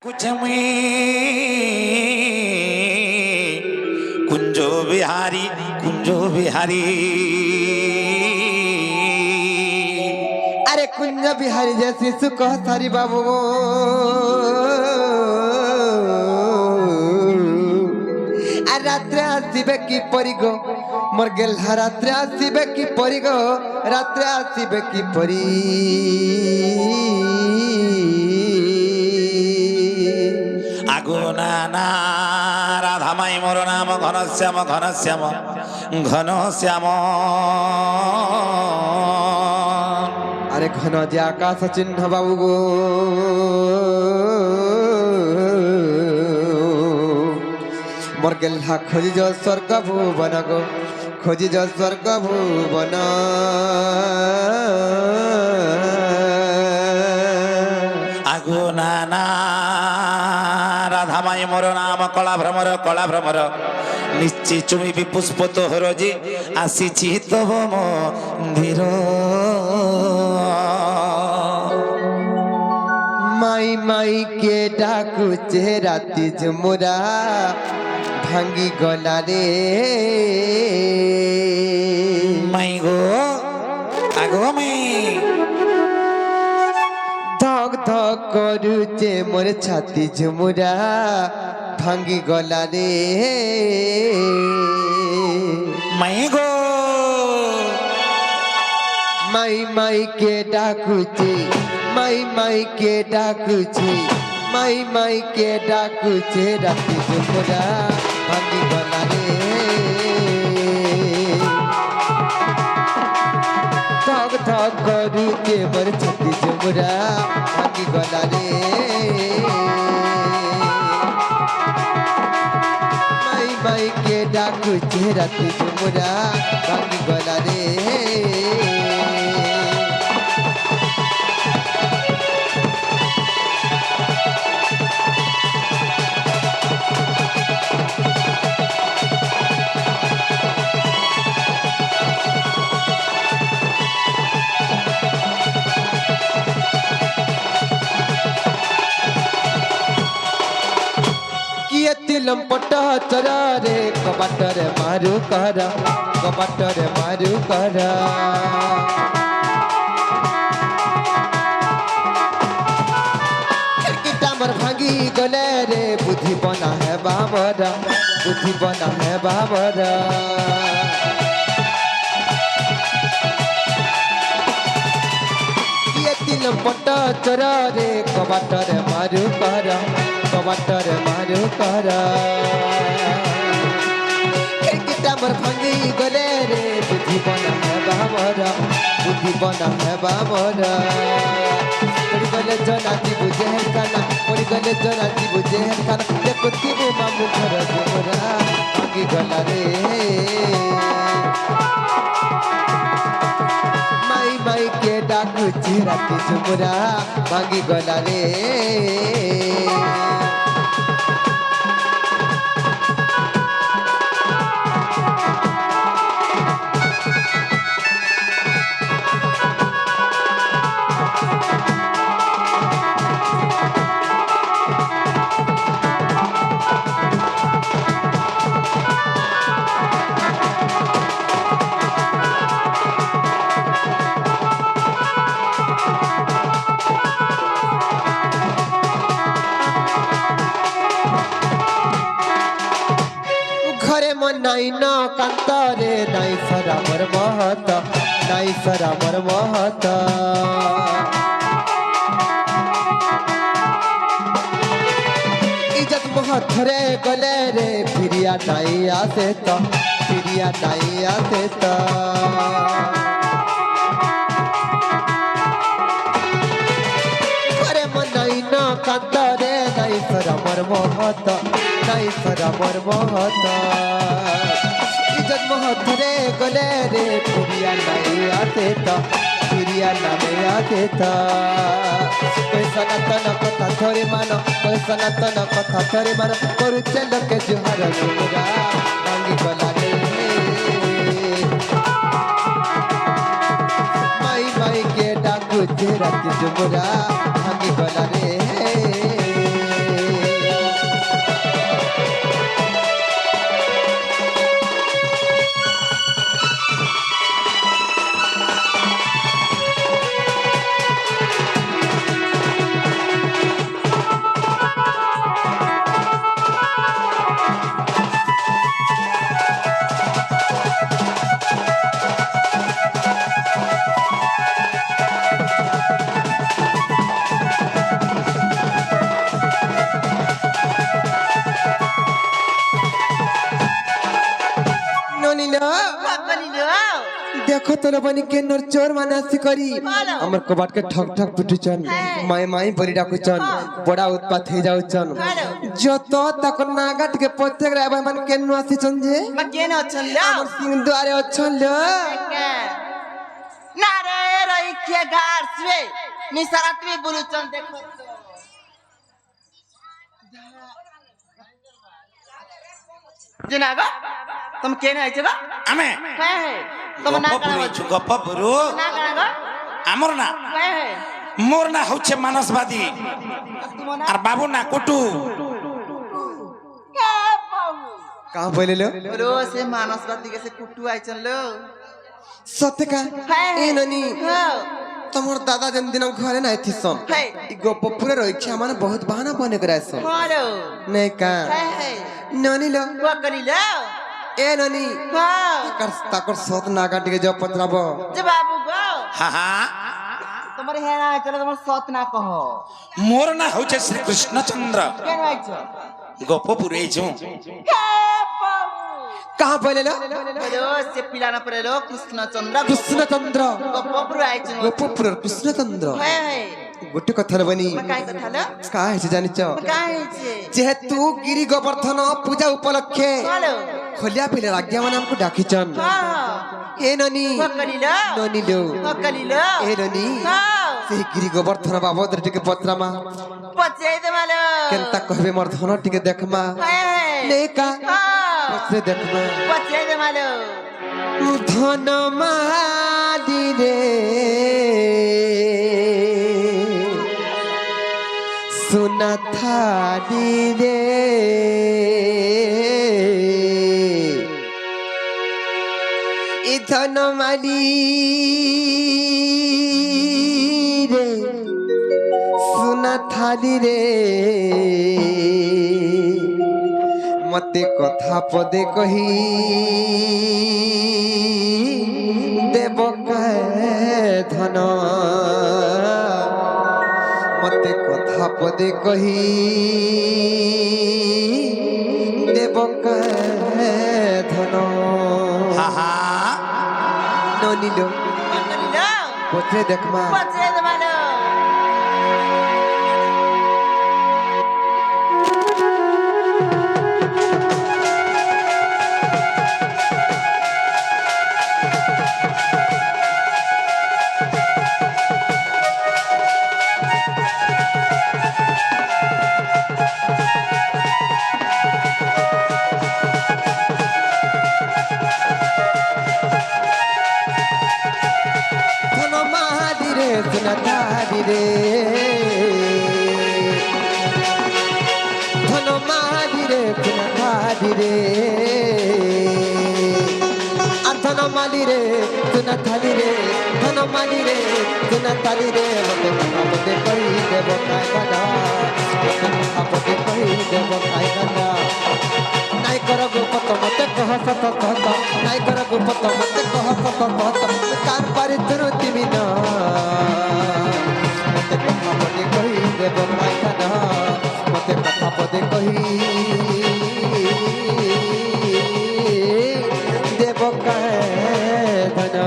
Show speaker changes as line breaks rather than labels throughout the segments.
कुछ कुंजो बिहारी
अरे कुंज बिहारी जैसी सुख सारी बाबू रात्रे आसबे कि परी गो मोर गेल्हा रात्रे आसबे कि परी गो रात्रे आसबे कि परी
आगुना ना राधा माई मोर नाम घनश्याम घनश्याम घनश्याम
अरे घन जे आकाश चिन्ह बाबू गो मोर गेल्हा खोजी जो स्वर्ग भुवन गो खोजी जो स्वर्ग भुवन
आगुना ना राधा माई मोर नाम कला भ्रमर निश्चय चुमी भी पुष्प तो हरजी आसी तब मंदिर
माई माई के डाकुचे राती झुमुरा भांगी गला रे
माई गो आगो माई
धक धक करुचे मोर छाती झुमुरा भांगी गला रे
माई गो
माई माई के डाकुचे माई माई के डाकुचे माई माई के डाकुचे राती झुमुरा भांगी गला रे धक धक करुचे मोर छाती झुमुरा भांगी गला रे माई माई के डाकुचे राती झुमुरा भांगी गला रे लंपट चरा रे कबाटर मारू कर टामर भांगी गले रे बुद्धि बना है बाबरा ये लंपट चरा रे कबाटर मारू कर टामर भांगी गले रे बुद्धि बना है बाबरा पड़ी गले जनाती बुझे है खाना देखो तीबो मामू घर जोरा भांगी गला रे माई माई के डाकू चिराती झुमुरा भांगी गला रे नाई न कांतरे नाई सरामर महत इज्जत महत रे गले रे फिरिया नाई आसे तो अरे मन नाई न कांतरे नाई सरामर महत इज्जत महत रे गले रे फिरिया नाई आसे तो कोई सनातन कथा थोड़ी मानो करुचे लोके जुहार झुमुरा भांगी गला रे माई माई के डाकू राती झुमुरा भांगी गला रे দেখো তোর বানি কেনর চোর মানে আসি করি আমার কবাটকে ঠক ঠক পিটুছন মাই মাই বলি ডাকুছন বড়া উৎপাত হয়ে যাউছন যত তক নাগাটকে প্রত্যেক রায় মানে কেন আসিছন যে
কেন অছন
আমার সিং দুয়ারে অছন লো
না রে রই কে গাছবে নিসারাত্রি বুলুচন দেখো জিনা গো তুমি কেন আইছো গো
ଆମେ
হ্যাঁ হ্যাঁ তোমার না
ଗପ
কানা
ପୁରେଇଛୁ ଗପ ପୁରୁ
না কানা গো
ଆମର ନା
হ্যাঁ হ্যাঁ
ମୋର ନା ହଉଛି ମାନସବାଦୀ
তোমার না
আর বাবু না কুটু
কে বাবু
কাহ বলে লো
রো সে মানসবাদী কে সে কুটু আইছন লো
সত্যি কা
হ্যাঁ
এ ননি
হ্যাঁ
তোমার দাদা যেন দিন ঘরে নাই থিসন
হ্যাঁ
ই গপ পুরে রইছে মানে বহুত বাহানা বনে করে আসন
হারো
নাই কা
হ্যাঁ হ্যাঁ
ননি লো
ও করিলো
এ ননি
হ্যাঁ
তাকর সত নাগাটিকে জব পত্রাব
যে বাবু গো
হা হা
তোমার হ্যাঁ না চলো তোমার সত না কহ
ମୋର ନା ହଉଛି ଶ୍ରୀକୃଷ୍ଣ ଚନ୍ଦ୍ର
কেন আইছো
ଗପ ପୁରେଇଛୁ
হে বাবু
কাহ বলে লো
রো সে পিলানা পরে লো কৃষ্ণচন্দ্র
কৃষ্ণচন্দ্র
গপপুর আইছো
গপ পুরে কৃষ্ণচন্দ্র
হ্যাঁ হ্যাঁ
গোটে কথা বনি
কাই কথা লো
কাহ হয়েছে জানিছ
কাই হইছে
যেহেতু গিরি গোবর্ধন পূজা উপলক্ষে
চলো
খলিয়া পিলে রাজ্ঞা মানে আমাকে ডাকিছন
হ্যাঁ
এ ননি
ও করিলো
ননি লো
ও করিলো
এ ননি
হ্যাঁ
সেই গিরি গোবর্ধন বাবদরে ଟିକେ পত্রামা
পচাই দে মালো
কেনতা কহবে মোর ধন ଟିକେ দেখমা
হ্যাঁ
নেকা
হ্যাঁ
পত্রে দেখমা
পচাই দে মালো
ধন মালি রে সোনা থালি রে এ ধন মালি রে সোনা থালি রে মতে কথা পদে কহি দেব ধন মতে কথা পদে কহি দেব ধন
হা হা
ননিল
ও করিলো
পত্রে দেখমা
পচাই দে মালো
ধন মালি রে সোনা থালি রে ধন মালি রে সোনা থালি রে আর ধন মালি রে সোনা থালি রে ধন মালি রে সোনা থালি রে মতে কথা বতে কই দেব কায় গানা মতে কথা বতে কই দেব কায় গানা নাই কর গোপত মতে কহ সত কত নাই কর গোপত মতে কহ সত কত কার পারে তুরতি বিনা মতে কথা বতে কই দেব কায় গানা মতে কথা বতে কই দেব কায় গানা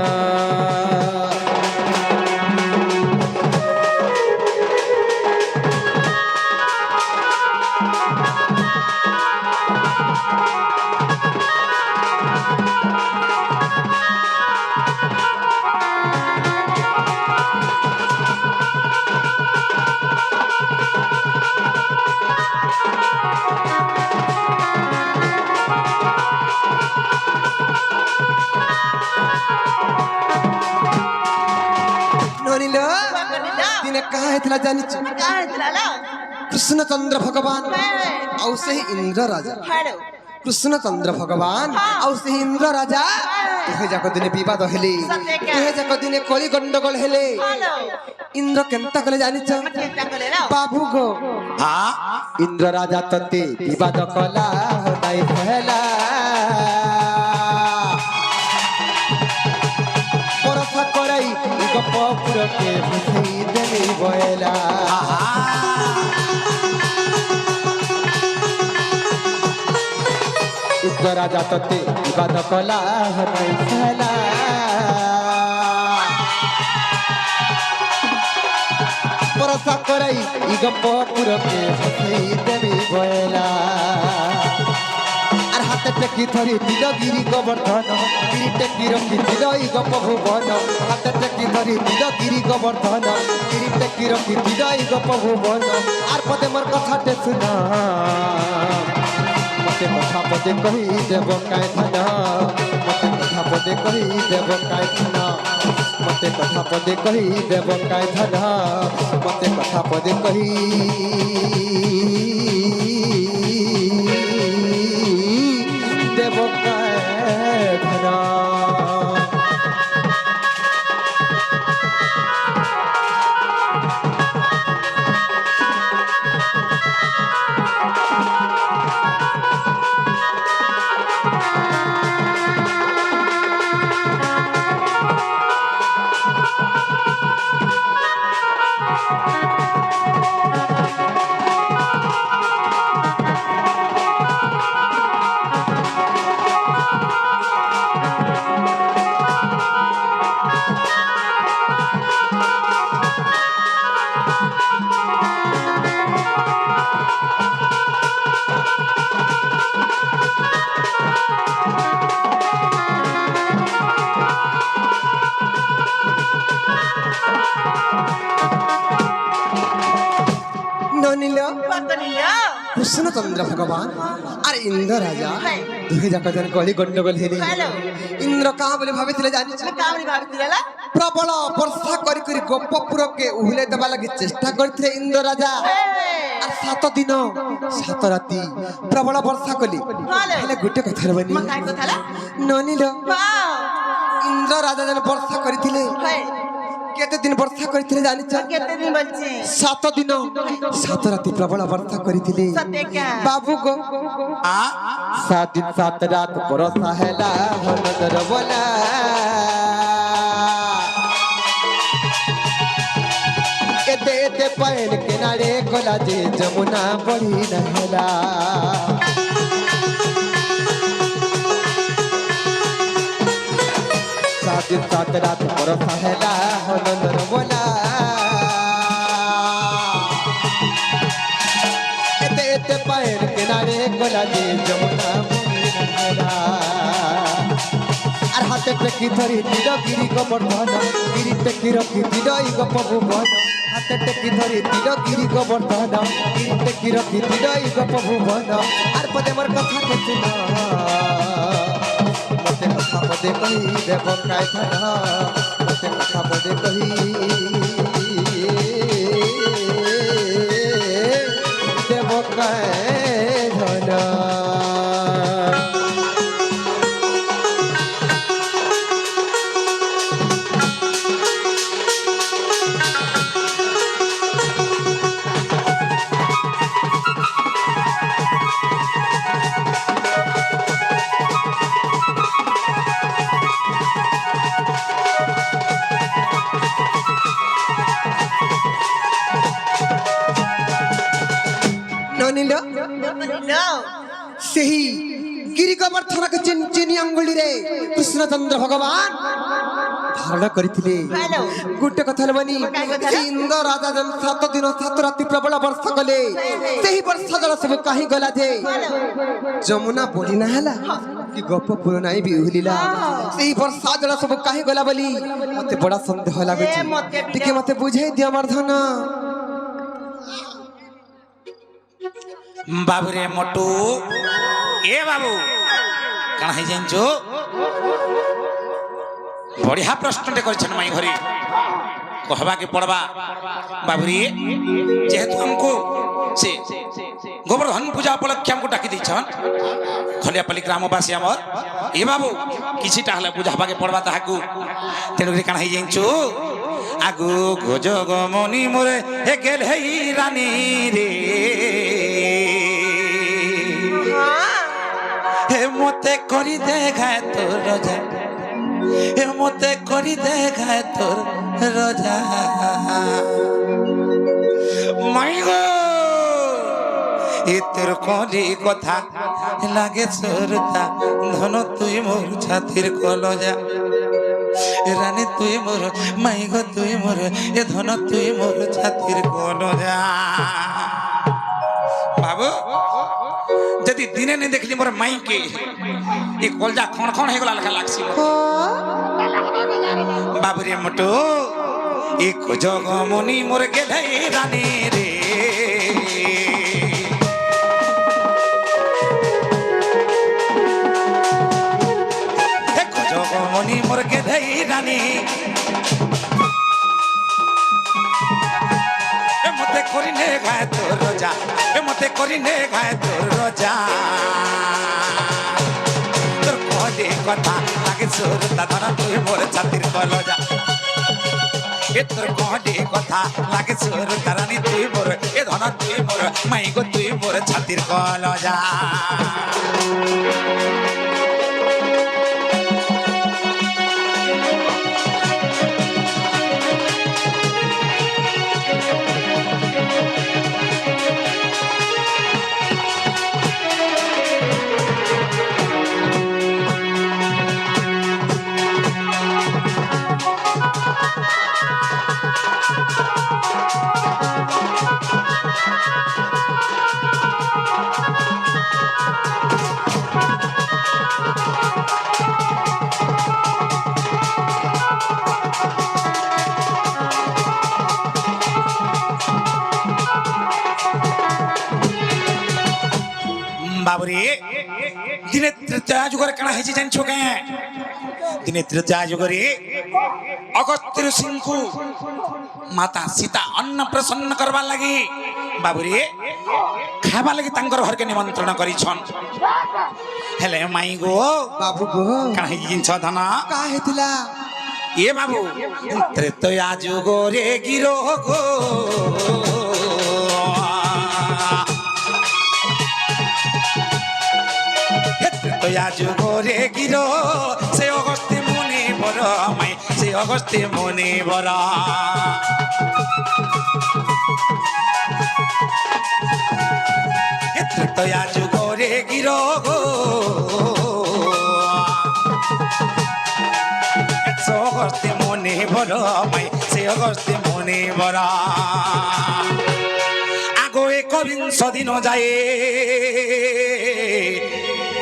ননিল দিনে কাହା ହେଇଥିଲା ଜାଣିଛୁ
কাই হইছিল লো
କୃଷ୍ଣଚନ୍ଦ୍ର ଭଗବାନ ଆଉ ସେହି ଇନ୍ଦ୍ର ରାଜା
ହାଡୁ
କୃଷ୍ଣଚନ୍ଦ୍ର ଭଗବାନ ଆଉ ସେହି ଇନ୍ଦ୍ର ରାଜା ଦୁହେଁ ଯାକ ଦିନେ ବିବାଦ ହେଲେ ଦୁହେଁ ଯାକ ଦିନେ କଳି ଗଣ୍ଡଗୋଳ ହେଲେ
ହାଲୋ
ଇନ୍ଦ୍ର କେନ୍ତା କଲେ ଜାଣିଛ
চিন্তা করে লো
ବାବୁ ଗୋ
হা
ଇନ୍ଦ୍ର ରାଜା ତତେ ବିବାଦ କଲା ହଦାଇ କହିଲା ପରସା କରାଇ ଗପ ପୁରକେ ବୁଝେଇ ଦେଲି ବଏଲା ଇନ୍ଦ୍ର ରାଜା ତତେ ବିବାଦ କଲା ହଦାଇ କହିଲା বর্ষা করাই ই গপপুরকে বসাই দেবী বয়লা আর হাতে টেকি ধরি নীলগিরি গোবর্ধন গিরি টেকি রখি দিল ই গপ ভুবন হাতে টেকি ধরি নীলগিরি গোবর্ধন গিরি টেকি রখি দিল ই গপ ভুবন আর পদে মোর কথাতে শুনা মতে কথা পদে কহি দেব কায় ধন মতে কথা পদে কহি দেব কায় ধন মতে কথা পদে কহি দেব কায় ধন মতে কথা পদে কহি দেব কায় ধন কৃষ্ণচন্দ্র ভগবান আর ইন্দ্র রাজা দুই যাক জন কলি গন্ডগোল হেলে ইন্দ্র কাহা বলে ভাবিଥିଲେ জানিছ প্রবল বর্ষা করি করি গোপপুরকে উহলে দেবা লাগি চেষ্টা করଥିଲେ ইন্দ্র রাজা আর 7 দিন 7 রাতি প্রবল বর্ষা কলি হেলে গুটে কথা রবনি ননিল ইন্দ্র রাজা জন বর্ষা করিଥିଲେ কেতে দিন বর্ষা করিଥିଲେ জানিছ
কেতে দিন বলছি
7 দিন 7 রাতি প্রবল বর্ষা করিଥିଲେ বাবু গো 7 दिन 7 रात बरसा हैला नजर बोला एते एते पैन किनारे कोला जे जमुना बड़ी नहला 7 दिन 7 रात बरसा हैला नजर बोला एते एते पैन किनारे कोला जे जमुना আর হাতে টেকি ধরি নীলগিরি গোবর্ধন গিরি টেকি রখি দিল ই গপ ভুবন হাতে টেকি ধরি নীলগিরি গোবর্ধন গিরি টেকি রখি দিল ই গপ ভুবন আর পদে মোর কথা শুন মতে কথা পদে কহি দেব কায় ধন মতে কথা পদে কহি দেব কায় ধন ସେହି ଗିରି ଗୋବର୍ଦ୍ଧନକୁ ଚିନି ଅଙ୍ଗୁଳିରେ କୃଷ୍ଣଚନ୍ଦ୍ର ଭଗବାନ ଧାରଣ କରିଥିଲେ ଗୋଟେ କଥା ହେବନି ଇନ୍ଦ୍ର ରାଜା 7 ଦିନ 7 ରାତି ପ୍ରବଳ ବର୍ଷା କଲେ ସେହି ବର୍ଷା ଜଳ ସବୁ କାହିଁ ଗଲା ଯେ ଯମୁନା ବଢି ନା ହେଲା କି ଗୋପପୁର ନାଇଁ ବି ଉହଲିଲା ସେହି ବର୍ଷା ଜଳ ସବୁ କାହିଁ ଗଲା ବୋଲି ମତେ ବଡ ସନ୍ଦେହ ଲାଗୁଛି ଟିକେ ମତେ ବୁଝେଇ ଦିଅ ମର୍ଦ୍ଧନ
बाबू रे मोटू ए बाबू कण है जानचो बढ़िया प्रश्नटे करछन माई घरी कहबा के पड़बा बाबू रे जेहेतु हमको से गोवर्धन पूजा उपलक्ष्य हमको डाकी दैछन खलियापल्ली ग्रामवासी हमर ए बाबू किछिटा हले बुझाबा के पड़बा ताहाकू तेनु रे कण है जानचो आगु गोजग मनी मोरे हे गेल हे रानी रे हे मोते करी देखाय तोर रजा हे मोते करी देखाय तोर रजा माई गो ए तोर करी कथा लागे सोरता धन तुई मोर छातिर कलजा এ রানী তুই মোর মাই গো তুই মোর এ ধন তুই মোর ছাতির কোন যা বাবু যদি দিনে নেই দেখলি মোর মাইকে এ কলজা খন খন হয়ে গলা লেখা লাগছিল বাবুরে মোটু এ জগমনি মোর গেলে রানী রে জগমনি মোর গেলে রানী মতে করিনে গায়ে তোর রোজা মতে করিনে গায়ে তোর রোজা তোর কলে কথা লাগে সুর দাদা তুই মোর ছাতির কলজা এ তোর কলে কথা লাগে সুর তারানি তুই মোর এ ধন তুই মোর মাই গো তুই মোর ছাতির কলজা বাবুরে দিনে তৃতীয়া যুগের কানা হয়েছে জানছো কে দিনে তৃতীয়া যুগরে অগস্ত্য সিংহু মাতা সীতা অন্ন প্রসন্ন করবার লাগি বাবুরে খাবার লাগি তাঙ্কর ঘরকে নিমন্ত্রণ করিছন হেলে মাই গো
বাবু গো
কানা হয়েছে জিনিস ধনা
কা হেতিলা
এ বাবু তৃতীয়া যুগরে গিরো গো তয়া যুগরে গিরো সে অগস্ত্যে মনে বড় মাই সে অগস্ত্যে মনে বড় তয়া যুগরে গিরো গো সে অগস্ত্যে মনে বড় মাই সে অগস্ত্যে মনে বড় আগো একবিংশ দিন যায়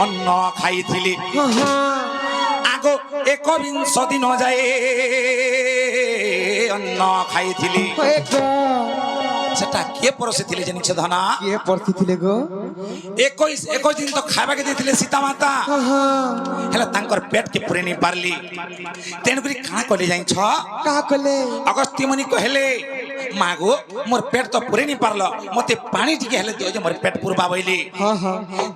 অন্ন খাইছিলি আগো একবিংশ দিন যায় অন্ন খাইছিলি সেটা কে পরশিলে জানিছ ধনা
কে পড়তিলে গো
21 দিন তো খাইবাকে দিয়েছিলে সীতা মাতা হেলা তাঙ্কর পেট কে পুরে নি পারলি তেন করি কাଣା কলে জানিছ
কা কলে
অগস্ত্য মুনি কহেলে মাগো মোর পেট তো পুরে নি পারলো মতে পানি টিকে হেলে দিও যে মোর পেট পুরবা বইলি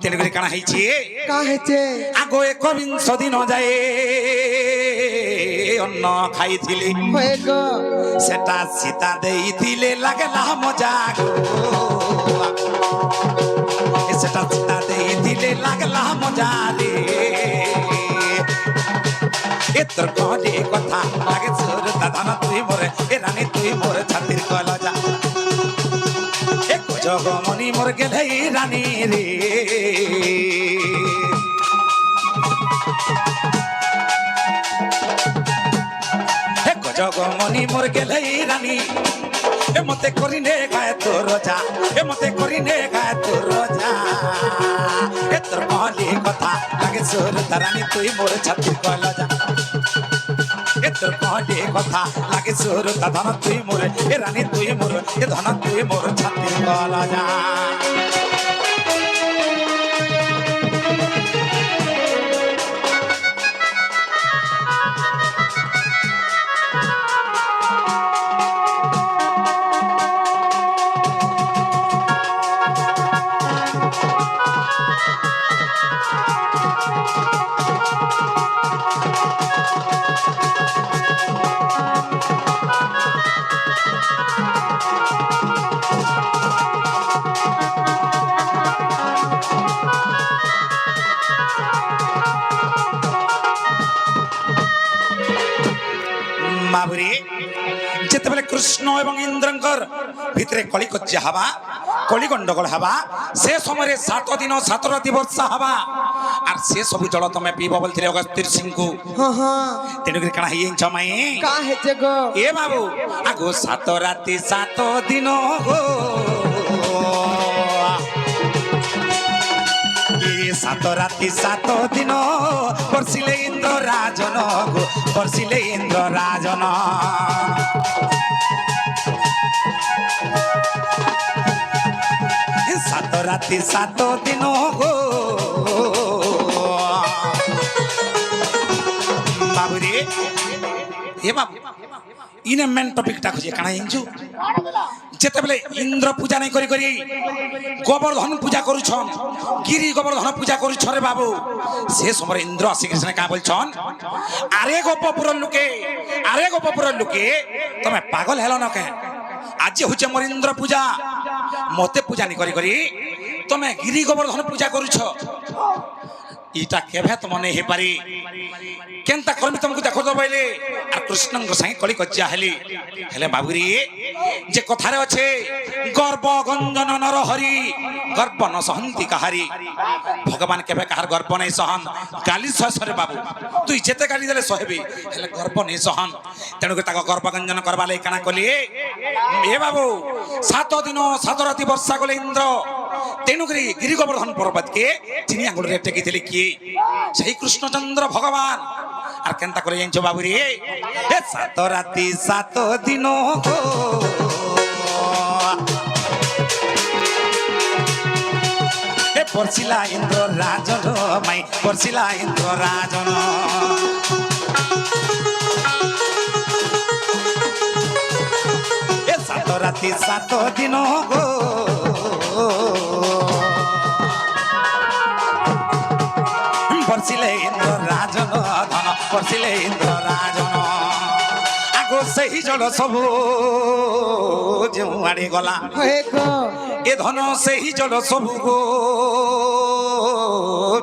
তেন করি কাଣା হইছে
কা হেছে
আগো একবিংশ দিন যায় অন্ন খাইছিলি
হয়ে গো
সেটা সীতা দেইছিলে লাগলা মজা গো সেটা সীতা দেইছিলে লাগলা মজা রে এ তোর কলে কথা লাগে সুর দাদা না তুই মোরে এ রানী তুই মোর ছাতির কলজা এ জগমনি মোর গেলে রানী রে জগমনি মোর গেলে রানী এ মতে করিনে গায়ে তোর রোজা এ মতে করিনে গায়ে তোর রোজা এ তোর কলে কথা লাগে সুর রানী তুই মোর ছাতির কলজা এ তোর কলে কথা লাগে সুর ধন তুই মোর এ রানী তুই মোর এ ধন তুই মোর ছাতির কলজা বাবুরে যেতেবেলে কৃষ্ণ এবং ইন্দ্রঙ্কর ভিতরে কলিকজ্জা হবা কলি গন্ডগোল হবা সে সময় 7 দিন 7 রাতি বর্ষা হবা আর সে সবু জল তুমি পিব বলছিলে অগস্তির সিংহু
हाँ हाँ
তেণুকরি কাଣା হইছ মাই
का है जगो
এ বাবু আগো 7 রাতি 7 দিন গো এ 7 রাতি 7 দিন বর্ষিলে ইন্দ্র রাজন গো বর্ষিলে ইন্দ্র রাজন 7 রাতি 7 দিন গো বাবু রে এ বাবু ইনে মেন টপিকটা খুঁজে কাଣା জানিছু যেতেবেলে ইন্দ্র পূজা নাই করি করি গোবর্ধন পূজা করুছন গিরি গোবর্ধন পূজা করুছ রে বাবু সে সময় ইন্দ্র আসি কৃষ্ণ কা বলছন আরে গোপপুর লোকে তুমি পাগল হেল না কে আজ হচ্ছে মোর ইন্দ্র পূজা মতে পূজা নি করি করি তুমি গিরি গোবর্ধন পূজা করুছ ইটা কেভে তো মনে হে পারি কেনতা করবি তোমাকে দেখো তো বাইলে আর কৃষ্ণঙ্গ সাই কলি কজ্জা হেলি হেলে বাবুরি যে কথারে আছে গর্ব গঞ্জন নর হরি গর্ব ন সহন্তি কাহারি ভগবান কেবে কাহার গর্ব নাই সহন গালি সহসরে বাবু তুই যেতে গালি দেলে সহেবি হেলে গর্ব নাই সহন তেণু তাকে গর্ব গঞ্জন করবা লাই কানা কলি এ বাবু 7 দিন 7 রাতি বর্ষা গলে ইন্দ্র তেণুকরি গিরি গোবর্ধন পর্বতকে চিনি আঙুলরে টেকিলে কি সেই কৃষ্ণচন্দ্র ভগবান আর কেনতা করে জানিছ বাবুরি এ 7 রাতি 7 দিন গো এ পড়ছিলা ইন্দ্র রাজন মাই পড়ছিলা ইন্দ্র রাজন এ 7 রাতি 7 দিন গো পড়ছিলে ইন্দ্র রাজন ধন পড়ছিলে ইন্দ্র রাজন আগো সেই জল সবু যে আড়ে গলা
है गो
এ ধন সেই জল সবু গো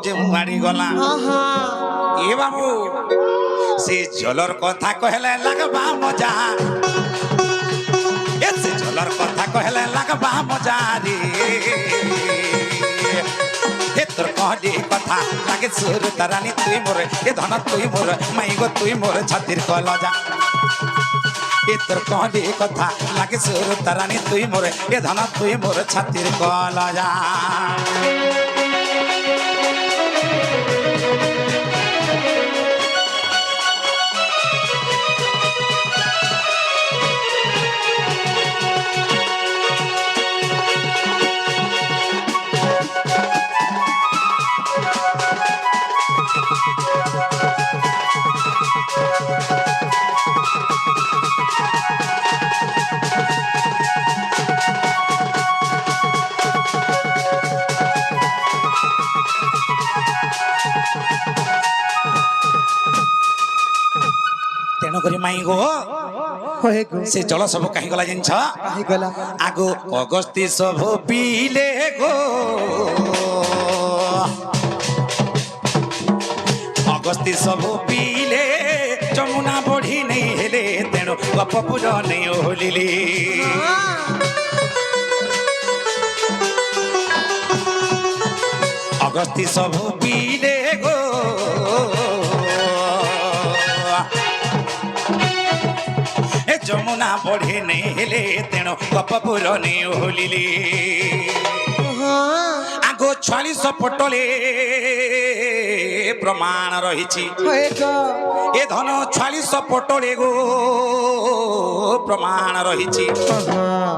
যে আড়ে গলা
हाँ हाँ
এ বাবু সে জলর কথা কহলে লাগবা মজা এ সে জলর কথা কহলে লাগবা মজা রে এ তোর কহলি কথা লাগে সুর তারানি তুই মোরে এ ধন তুই মোরে মাই গো তুই মোরে ছাতির কলজা এ তোর কহলি কথা লাগে সুর তারানি তুই মোরে এ ধন তুই মোরে ছাতির কলজা তেণুকরি মাই গো
है गो
সে জল সব কাহি গলা জানিছ
काहे गला
আগো অগস্তি সব পিলে গো অগস্তি সব পিলে যমুনা বଢି নেই হেলে তেণু গপপুর নেই ওলিলে অগস্তি সব পিলে গো এ যমুনা বଢି নেই হেলে তেণু গপপুর নেই ওলিলে
हाँ
আগো 46 পটলে প্রমাণ রহিছি
है गो
এ ধন 46 পটলে গো প্রমাণ রহিছি
हाँ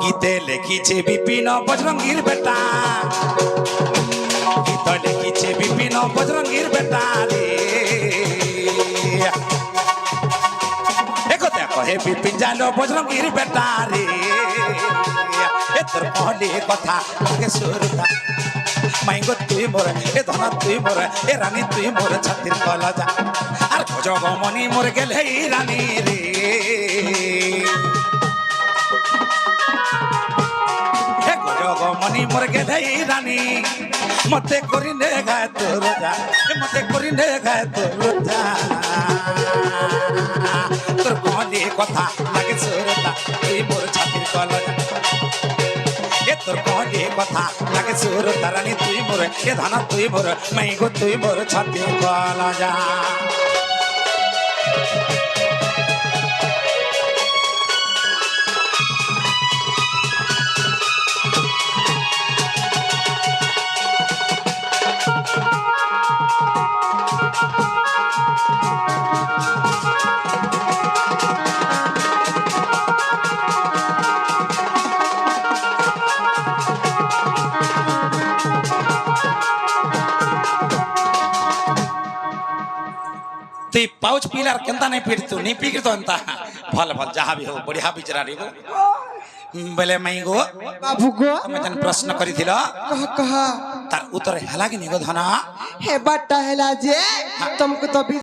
গীতে লেখিছে বিপিন বজরঙ্গীর বেটা গীত লেখিছে বিপিন বজরঙ্গীর বেটা রে একথা কহে বিপিন জানো বজরঙ্গীর বেটা রে এ তোর কহলি কথা লাগে সুরতা মাই গো তুই মোরে এ ধন তুই মোরে এ রানী তুই মোরে ছাতির কলজা আর জগমনি মোরে গেলে রানী রে হে জগমনি মোরে গেলে রানী মতে করি নে গায় তোর যা মতে করি নে গায় তোর যা তোর কহলি কথা লাগে সুরতা তুই মোর ছাতির কলজা এ তোর কহে কথা লাগে সুর তারানি তুই মোর এ ধানা তুই মোর মাই গো তুই মোর ছাতি কলা যা তুই পাউচ পিলার কেনতা नहीं पीड़ तू नहीं पी तो अंता भल भल जहाँ भी हो बढ़िया बिचरा रे बोले मई गो
बाबू गो
तमे जन प्रश्न करिथिलो
कह कह
तार उत्तर हला कि निगो धना
हे बट्टा हेला जे तुमको तो